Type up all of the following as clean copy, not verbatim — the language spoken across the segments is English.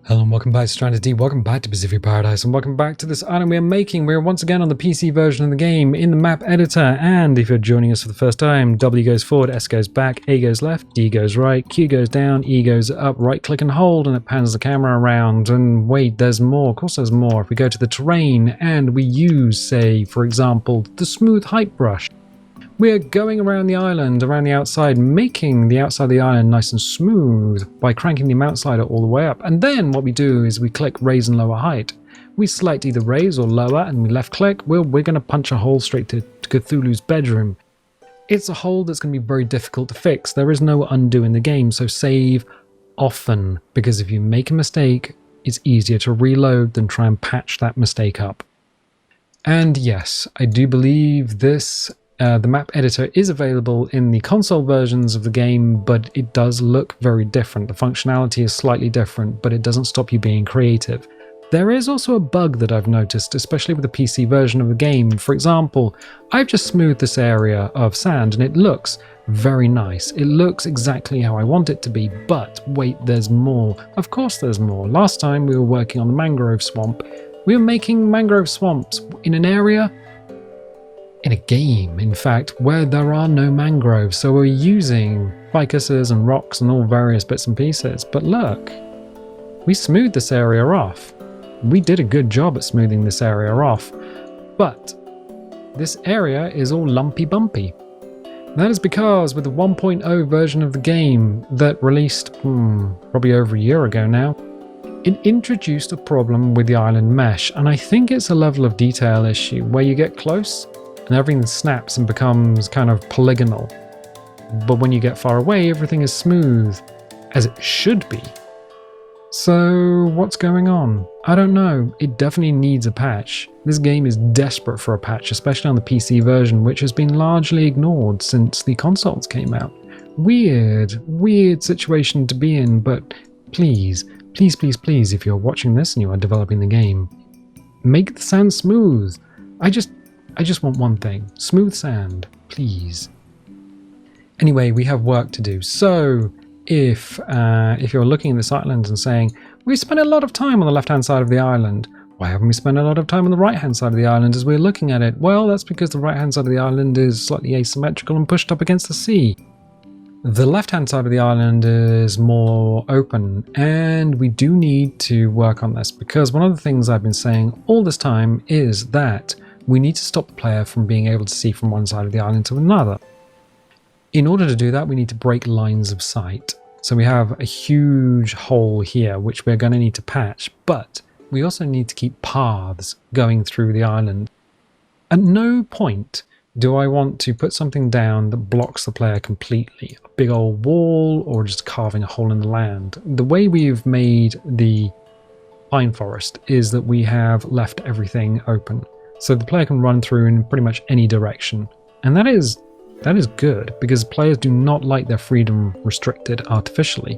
Hello and welcome back to Stranded Deep, welcome back to Pacific Paradise, and welcome back to this island we are making. We're once again on the PC version of the game in the map editor, and if you're joining us for the first time, W goes forward, S goes back, A goes left, D goes right, Q goes down, E goes up, right click and hold, and it pans the camera around. And wait, there's more, of course there's more. If we go to the terrain and we use, say, for example, the smooth height brush, we're going around the island, around the outside, making the outside of the island nice and smooth by cranking the mount slider all the way up. And then what we do is we click raise and lower height. We select either raise or lower and we left click. We're going to punch a hole straight to Cthulhu's bedroom. It's a hole that's going to be very difficult to fix. There is no undo in the game, so save often, because if you make a mistake, it's easier to reload than try and patch that mistake up. And yes, I do believe this the map editor is available in the console versions of the game, but it does look very different. The functionality is slightly different, but it doesn't stop you being creative. There is also a bug that I've noticed, especially with the PC version of the game. For example, I've just smoothed this area of sand and it looks very nice. It looks exactly how I want it to be, but wait, there's more. Of course there's more. Last time we were working on the mangrove swamp. We were making mangrove swamps in an area, in a game, in fact, where there are no mangroves, so we're using ficuses and rocks and all various bits and pieces. But look, we smoothed this area off. We did a good job at smoothing this area off, but this area is all lumpy bumpy. That is because with the 1.0 version of the game that released probably over a year ago now, it introduced a problem with the island mesh, and I think it's a level of detail issue where you get close and everything snaps and becomes kind of polygonal. But when you get far away, everything is smooth, as it should be. So what's going on? I don't know. It definitely needs a patch. This game is desperate for a patch, especially on the PC version, which has been largely ignored since the consoles came out. Weird situation to be in, but please, if you're watching this and you are developing the game, make the sand smooth. I just want one thing. Smooth sand, please. Anyway, we have work to do. So, if you're looking at this island and saying, we spent a lot of time on the left-hand side of the island, why haven't we spent a lot of time on the right-hand side of the island as we're looking at it? Well, that's because the right-hand side of the island is slightly asymmetrical and pushed up against the sea. The left-hand side of the island is more open, and we do need to work on this, because one of the things I've been saying all this time is that we need to stop the player from being able to see from one side of the island to another. In order to do that, we need to break lines of sight. So we have a huge hole here, which we're going to need to patch, but we also need to keep paths going through the island. At no point do I want to put something down that blocks the player completely. A big old wall or just carving a hole in the land. The way we've made the pine forest is that we have left everything open, so the player can run through in pretty much any direction. And that is good, because players do not like their freedom restricted artificially.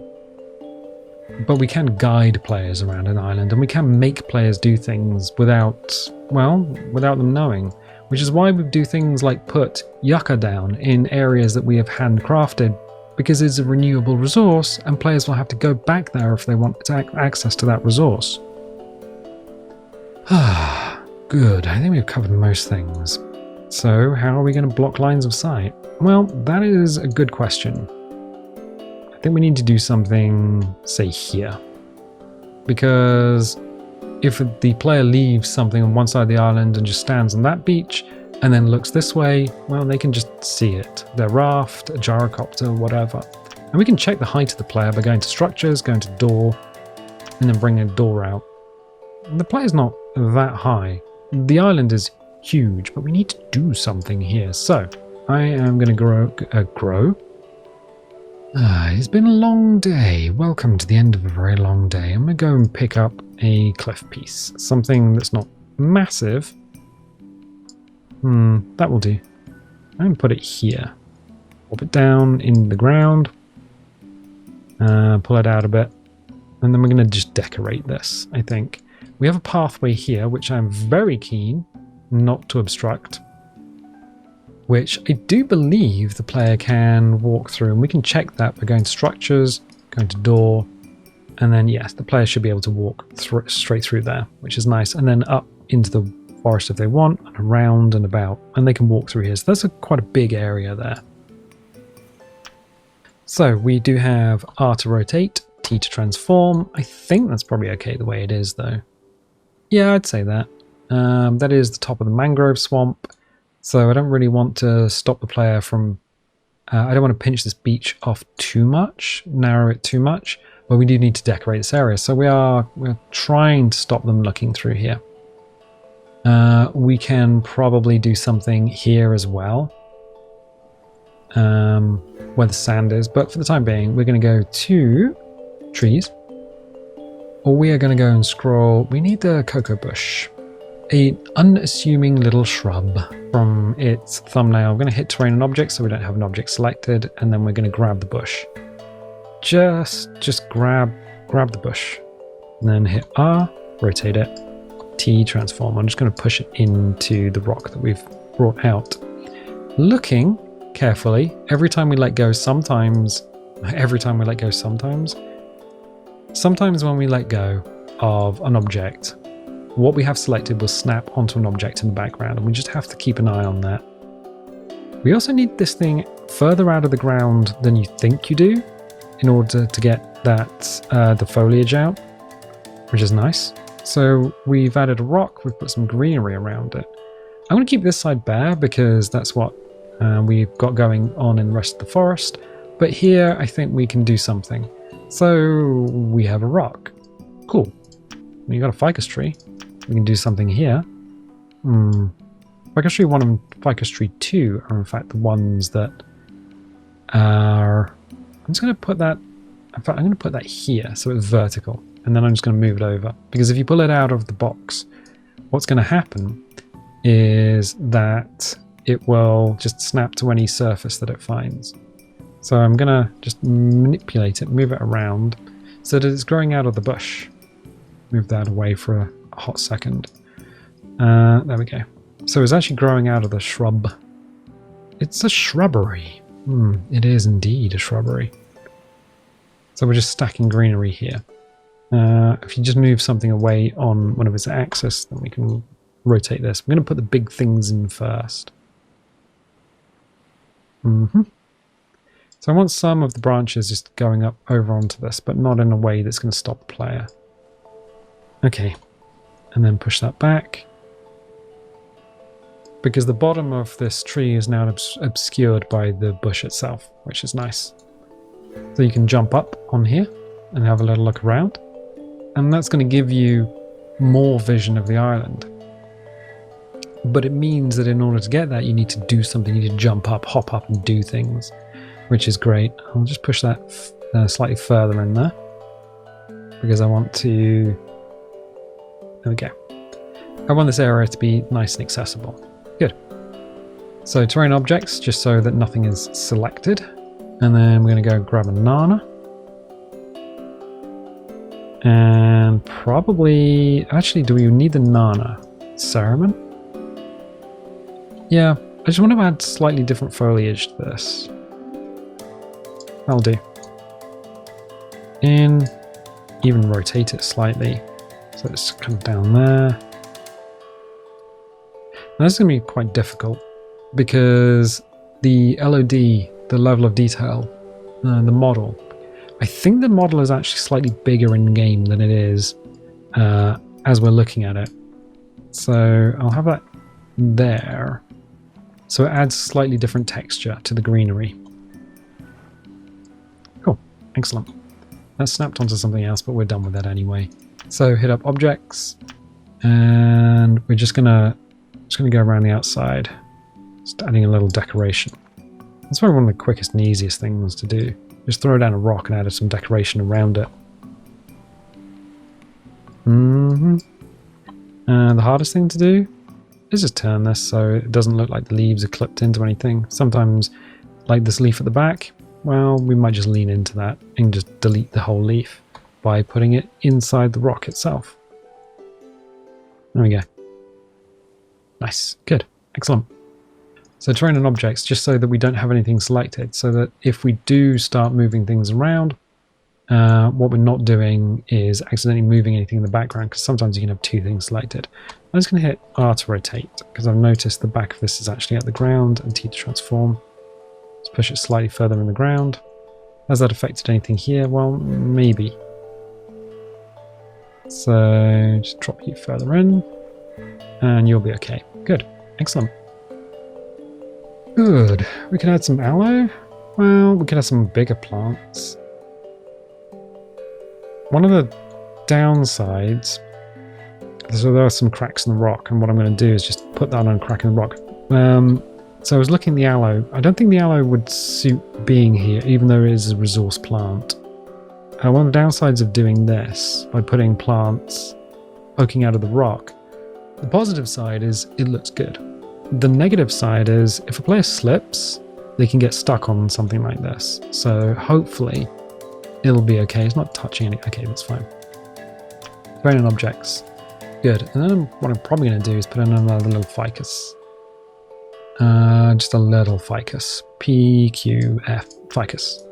But we can guide players around an island, and we can make players do things without them knowing. Which is why we do things like put yucca down in areas that we have handcrafted, because it's a renewable resource and players will have to go back there if they want access to that resource. Good, I think we've covered most things. So how are we going to block lines of sight? Well, that is a good question. I think we need to do something, say, here. Because if the player leaves something on one side of the island and just stands on that beach and then looks this way, well, they can just see it. Their raft, a gyrocopter, whatever. And we can check the height of the player by going to structures, going to door, and then bringing a door out. The player's not that high. The island is huge, but we need to do something here. So I am going to grow. It's been a long day. Welcome to the end of a very long day. I'm going to go and pick up a cliff piece. Something that's not massive. That will do. I'm going to put it here. Pop it down in the ground. Pull it out a bit. And then we're going to just decorate this, I think. We have a pathway here, which I'm very keen not to obstruct, which I do believe the player can walk through, and we can check that by going to structures, going to door, And then, yes, the player should be able to walk straight through there, which is nice. And then up into the forest if they want, and around and about. And they can walk through here. So that's quite a big area there. So we do have R to rotate, T to transform. I think that's probably okay the way it is, though. Yeah, I'd say that. That is the top of the mangrove swamp. So I don't really want to stop the player from... I don't want to pinch this beach off too much, narrow it too much. But we do need to decorate this area, so we're trying to stop them looking through here. We can probably do something here as well, where the sand is, but for the time being, we're going to go to trees, or we are going to go and scroll. We need the cocoa bush, an unassuming little shrub. From its thumbnail, I'm going to hit terrain and objects, so we don't have an object selected, and then we're going to grab the bush. Just grab the bush, and then hit R, rotate it, T, transform. I'm just going to push it into the rock that we've brought out. Looking carefully, every time we let go, sometimes when we let go of an object, what we have selected will snap onto an object in the background, and we just have to keep an eye on that. We also need this thing further out of the ground than you think you do, in order to get that the foliage out, which is nice. So we've added a rock, we've put some greenery around it. I'm going to keep this side bare because that's what we've got going on in the rest of the forest. But here I think we can do something. So we have a rock. Cool. We've got a ficus tree. We can do something here. Ficus tree 1 and ficus tree 2 are in fact the ones that are... I'm just going to put that, in fact, I'm going to put that here so it's vertical, and then I'm just going to move it over. Because if you pull it out of the box, what's going to happen is that it will just snap to any surface that it finds. So I'm going to just manipulate it, move it around, so that it's growing out of the bush. Move that away for a hot second. There we go. So it's actually growing out of the shrub. It's a shrubbery. It is indeed a shrubbery. So we're just stacking greenery here. If you just move something away on one of its axis, then we can rotate this. I'm going to put the big things in first. So I want some of the branches just going up over onto this, but not in a way that's going to stop the player. Okay, and then push that back. Because the bottom of this tree is now obscured by the bush itself, which is nice. So you can jump up on here and have a little look around. And that's going to give you more vision of the island. But it means that in order to get that, you need to do something. You need to jump up, hop up and do things, which is great. I'll just push that slightly further in there. Because I want to... There we go. I want this area to be nice and accessible. Good. So terrain objects, just so that nothing is selected. And then we're going to go grab a nana. And probably... Actually, do we need the nana? Cerumen? Yeah, I just want to add slightly different foliage to this. That'll do. In. Even rotate it slightly. So it's kind of down there. Now this is going to be quite difficult because the LOD, the level of detail, the model, I think the model is actually slightly bigger in game than it is as we're looking at it. So I'll have that there. So it adds slightly different texture to the greenery. Cool, excellent. That snapped onto something else, but we're done with that anyway. So hit up objects, and we're just gonna go around the outside, just adding a little decoration. That's probably one of the quickest and easiest things to do. Just throw down a rock and add some decoration around it. And the hardest thing to do is just turn this so it doesn't look like the leaves are clipped into anything. Sometimes, like this leaf at the back, well, we might just lean into that and just delete the whole leaf by putting it inside the rock itself. There we go. Nice. Good. Excellent. So terrain and objects, just so that we don't have anything selected, so that if we do start moving things around, What we're not doing is accidentally moving anything in the background, because sometimes you can have two things selected. I'm just going to hit R to rotate, because I've noticed the back of this is actually at the ground, and T to transform. Let's push it slightly further in the ground. Has that affected anything here? Well, maybe. So just drop you further in, and you'll be okay. Good. Excellent. Good. We can add some aloe. Well, we could have some bigger plants. One of the downsides, so there are some cracks in the rock, and what I'm going to do is just put that on a crack in the rock. So I was looking at the aloe. I don't think the aloe would suit being here, even though it is a resource plant. One of the downsides of doing this, by putting plants poking out of the rock, the positive side is it looks good. The negative side is if a player slips, they can get stuck on something like this. So hopefully it'll be okay. It's not touching any. Okay, that's fine. Thrown in objects. Good. And then what I'm probably going to do is put in another little ficus. Just a little ficus. PQF. Ficus.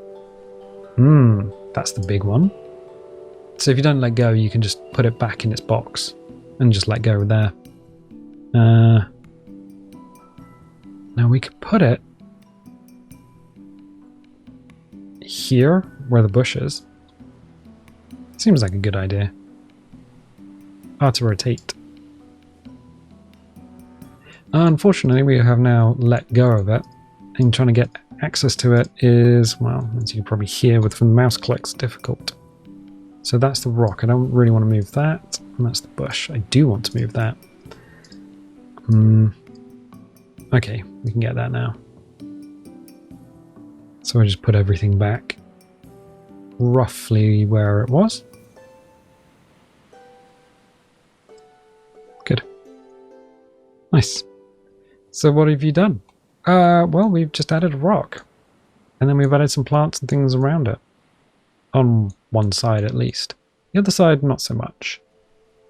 That's the big one. So if you don't let go, you can just put it back in its box and just let go there. Now we could put it here where the bush is. Seems like a good idea. R to rotate. Unfortunately, we have now let go of it, and trying to get access to it is, well, as you can probably hear from the mouse clicks, difficult. So that's the rock. I don't really want to move that, and that's the bush. I do want to move that. Okay, we can get that now. So I just put everything back roughly where it was. Good. Nice. So what have you done? Well, we've just added a rock. And then we've added some plants and things around it. On one side at least. The other side, not so much.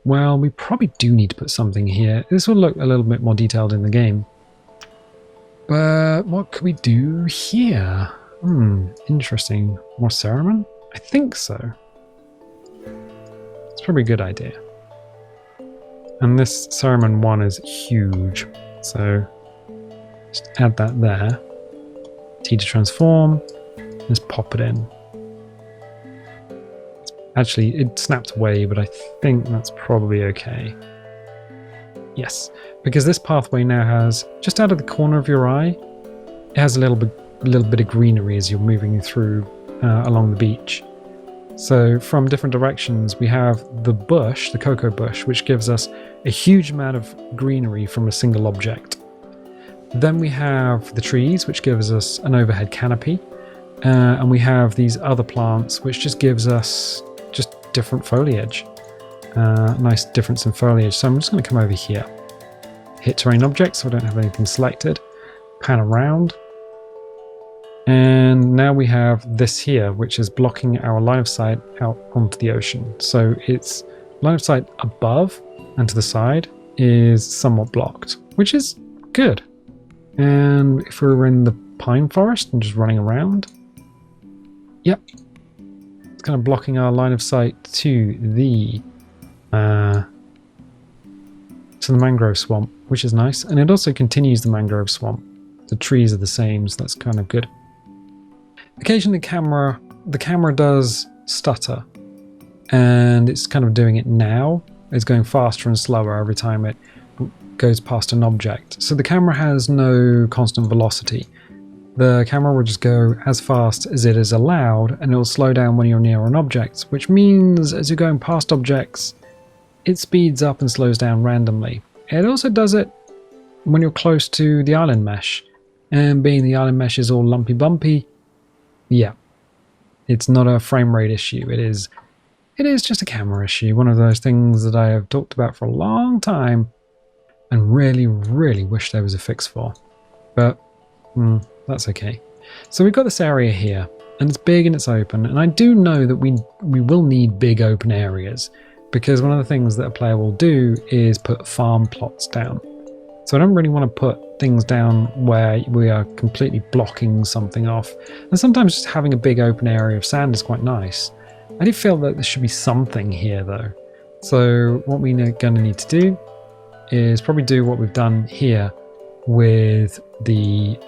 Well, we probably do need to put something here. This will look a little bit more detailed in the game. But what could we do here? Interesting. More ceremony? I think so. It's probably a good idea. And this ceremony one is huge. So just add that there. T to transform. Let's pop it in. Actually, it snapped away, but I think that's probably okay. Yes, because this pathway now has, just out of the corner of your eye, it has a little bit of greenery as you're moving through along the beach. So from different directions, we have the bush, the cocoa bush, which gives us a huge amount of greenery from a single object. Then we have the trees, which gives us an overhead canopy. And we have these other plants, which just gives us just different foliage. Nice difference in foliage. So I'm just going to come over here. Hit terrain objects, so I don't have anything selected. Pan around. And now we have this here, which is blocking our line of sight out onto the ocean. So its line of sight above and to the side is somewhat blocked, which is good. And if we were in the pine forest and just running around, yep, it's kind of blocking our line of sight to the mangrove swamp, which is nice. And it also continues the mangrove swamp. The trees are the same, so that's kind of good. Occasionally the camera does stutter, and it's kind of doing it now. It's going faster and slower every time it goes past an object. So the camera has no constant velocity. The camera will just go as fast as it is allowed, and it will slow down when you're near an object, which means as you're going past objects, it speeds up and slows down randomly. It also does it when you're close to the island mesh, and being the island mesh is all lumpy bumpy, yeah, it's not a frame rate issue. It is just a camera issue. One of those things that I have talked about for a long time and really, really wish there was a fix for. But that's okay. So we've got this area here, and it's big and it's open. And I do know that we will need big open areas, because one of the things that a player will do is put farm plots down. So I don't really want to put things down where we are completely blocking something off. And sometimes just having a big open area of sand is quite nice. I do feel that there should be something here though. So what we're going to need to do is probably do what we've done here with the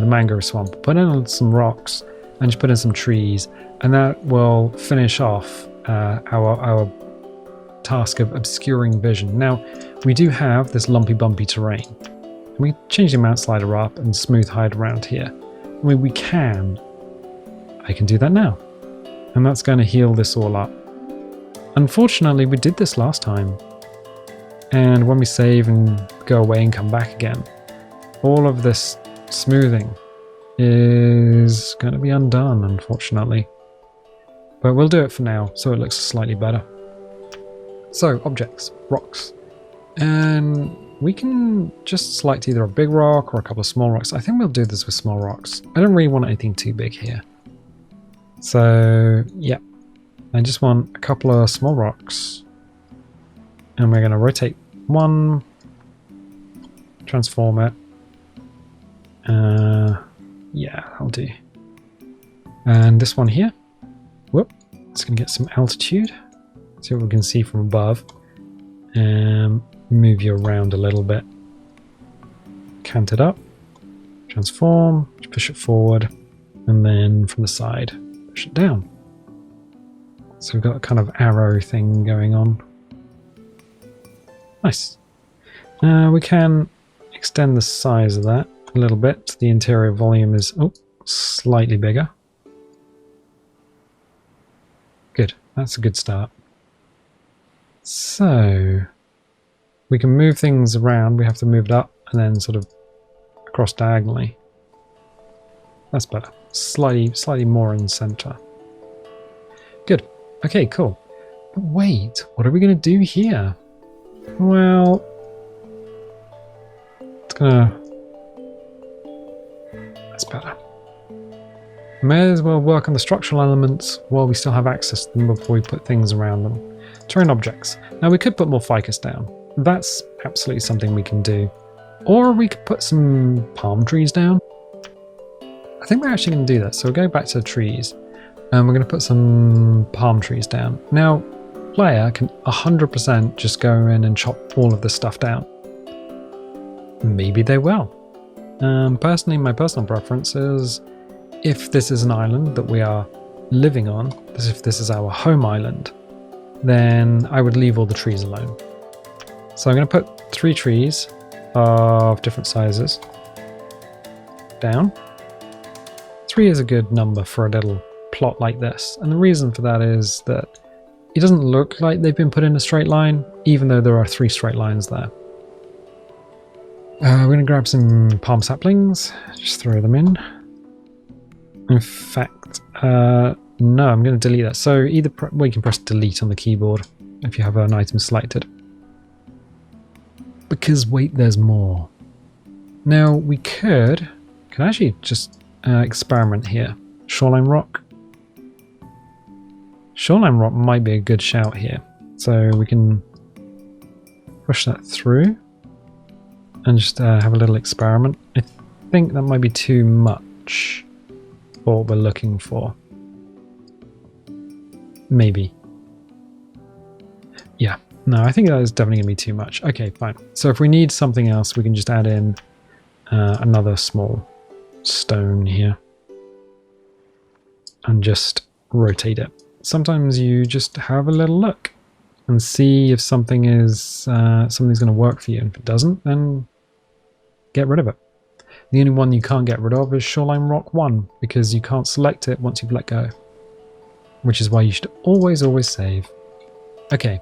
mangrove swamp. Put in some rocks and just put in some trees, and that will finish off our task of obscuring vision. Now, we do have this lumpy bumpy terrain. We change the mount slider up and smooth hide around here. I mean, I can do that now. And that's going to heal this all up. Unfortunately, we did this last time. And when we save and go away and come back again, all of this smoothing is going to be undone, unfortunately. But we'll do it for now, so it looks slightly better. So, objects, rocks. And we can just select either a big rock or a couple of small rocks. I think we'll do this with small rocks. I don't really want anything too big here. So, yeah. I just want a couple of small rocks. And we're going to rotate one, transform it. Yeah, I'll do. And this one here. Whoop. It's going to get some altitude. See what we can see from above. And move you around a little bit. Cant it up. Transform. Push it forward. And then from the side, push it down. So we've got a kind of arrow thing going on. Nice. We can extend the size of that a little bit. The interior volume is slightly bigger. Good. That's a good start. So we can move things around. We have to move it up and then sort of across diagonally. That's better. Slightly more in the center. Good. Okay, cool. But wait, what are we going to do here? Well, that's better. May as well work on the structural elements while we still have access to them before we put things around them. Terrain objects. Now we could put more ficus down. That's absolutely something we can do. Or we could put some palm trees down. I think we're actually going to do that. So we'll go back to the trees and we're going to put some palm trees down. Now, player can 100% just go in and chop all of this stuff down. Maybe they will. Personally, my personal preference is if this is an island that we are living on, if this is our home island, then I would leave all the trees alone. So I'm going to put 3 trees of different sizes down. 3 is a good number for a little plot like this. And the reason for that is that it doesn't look like they've been put in a straight line, even though there are 3 straight lines there. We're going to grab some palm saplings, just throw them in. In fact, no, I'm going to delete that. So either you can press delete on the keyboard if you have an item selected. Because wait, there's more. Now we can actually just experiment here. Shoreline rock. Shoreline rock might be a good shout here. So we can push that through and just have a little experiment. I think that might be too much for what we're looking for. Maybe. Yeah. No, I think that is definitely going to be too much. Okay, fine. So if we need something else, we can just add in another small stone here and just rotate it. Sometimes you just have a little look and see if something's going to work for you. And if it doesn't, then get rid of it. The only one you can't get rid of is Shoreline Rock 1 because you can't select it once you've let go. Which is why you should always save. Okay,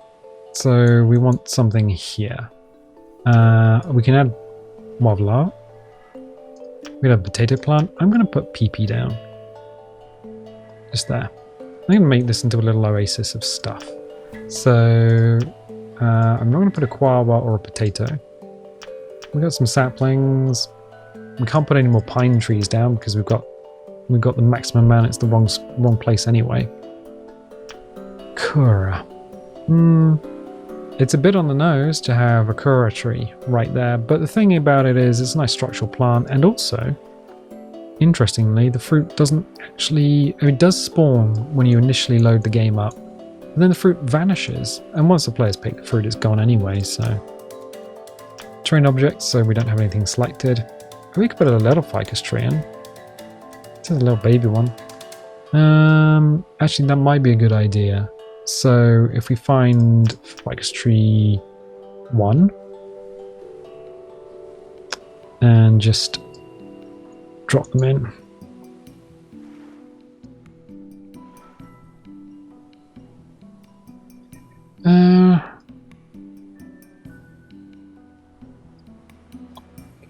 so we want something here. We can add Wavlar. We can add potato plant. I'm going to put PP down. Just there. I'm going to make this into a little oasis of stuff. So I'm not going to put a koala or a potato. We've got some saplings. We can't put any more pine trees down because we've got the maximum amount. It's the wrong place anyway. Kura. It's a bit on the nose to have a Kura tree right there, but the thing about it is it's a nice structural plant, and also interestingly, the fruit doesn't actually... I mean, it does spawn when you initially load the game up, and then the fruit vanishes, and once the players pick the fruit, it's gone anyway, so... Terrain objects, so we don't have anything selected. We could put a little ficus tree in. This is a little baby one. Actually, that might be a good idea. So if we find ficus tree 1 and just drop them in.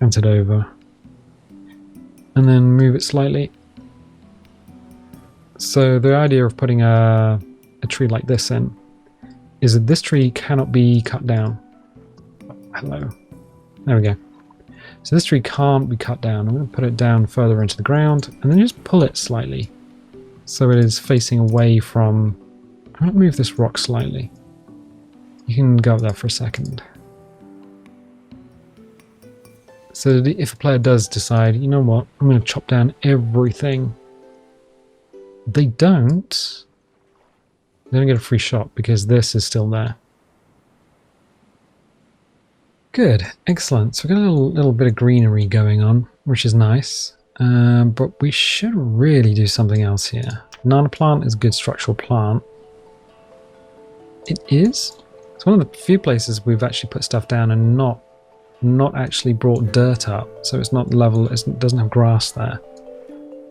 Count it over. And then move it slightly. So the idea of putting a tree like this in is that this tree cannot be cut down. Oh, hello. There we go. So this tree can't be cut down. I'm going to put it down further into the ground and then just pull it slightly so it is facing away from... I'm going to move this rock slightly. You can go up there for a second. So that if a player does decide, you know what, I'm going to chop down everything, they don't get a free shot because this is still there. Good, excellent. So we've got a little bit of greenery going on, which is nice. But we should really do something else here. Banana plant is a good structural plant. It is. It's one of the few places we've actually put stuff down and not actually brought dirt up. So it's not level, it doesn't have grass there.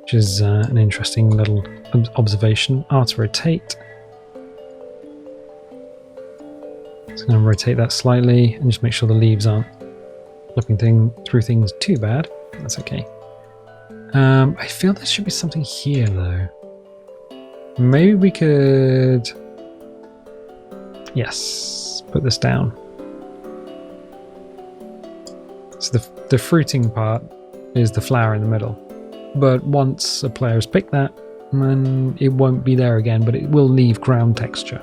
Which is an interesting little observation. To rotate. So I'm going to rotate that slightly and just make sure the leaves aren't looking through things too bad. That's okay. I feel there should be something here though. Maybe we could... Yes, put this down. So the fruiting part is the flower in the middle. But once a player has picked that, then it won't be there again, but it will leave ground texture.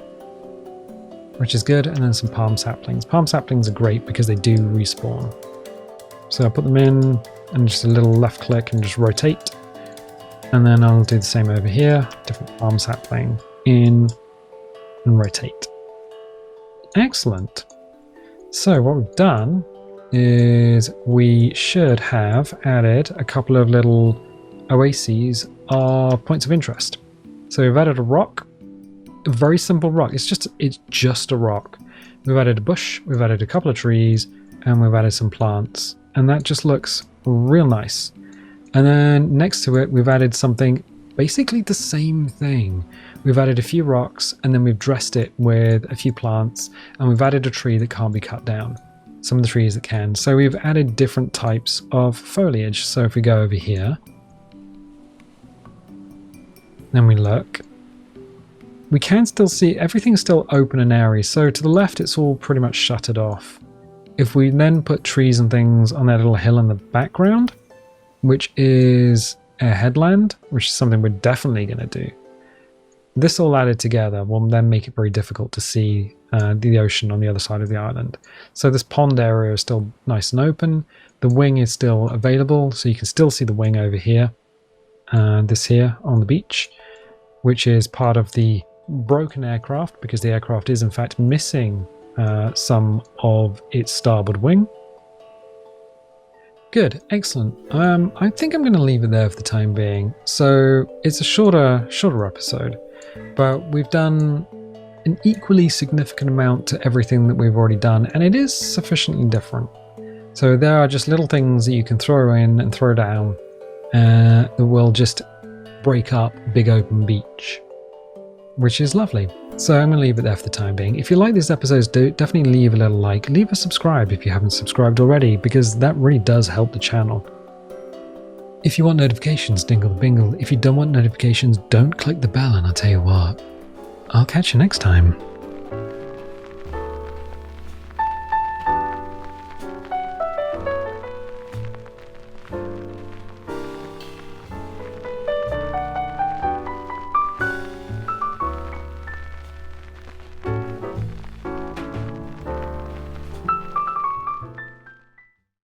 Which is good, and then some palm saplings. Palm saplings are great because they do respawn. So I'll put them in, and just a little left click and just rotate. And then I'll do the same over here. Different palm sapling in, and rotate. Excellent. So what we've done is we should have added a couple of little oases of points of interest. So we've added a rock, a very simple rock. It's just a rock. We've added a bush, we've added a couple of trees, and we've added some plants. And that just looks real nice. And then next to it, we've added something basically the same thing. We've added a few rocks, and then we've dressed it with a few plants, and we've added a tree that can't be cut down. Some of the trees that can. So we've added different types of foliage. So if we go over here, then we look, we can still see everything's still open and airy. So to the left, it's all pretty much shuttered off. If we then put trees and things on that little hill in the background, which is a headland, which is something we're definitely going to do. This all added together will then make it very difficult to see the ocean on the other side of the island. So this pond area is still nice and open. The wing is still available, so you can still see the wing over here. This here on the beach, which is part of the broken aircraft, because the aircraft is in fact missing some of its starboard wing. Good, excellent. I think I'm going to leave it there for the time being. So it's a shorter episode, but we've done an equally significant amount to everything that we've already done, and it is sufficiently different. So there are just little things that you can throw in and throw down that will just break up big open beach, which is lovely. So I'm going to leave it there for the time being. If you like these episodes, definitely leave a little like. Leave a subscribe if you haven't subscribed already, because that really does help the channel. If you want notifications, dingle the bingle. If you don't want notifications, don't click the bell, and I'll tell you what, I'll catch you next time.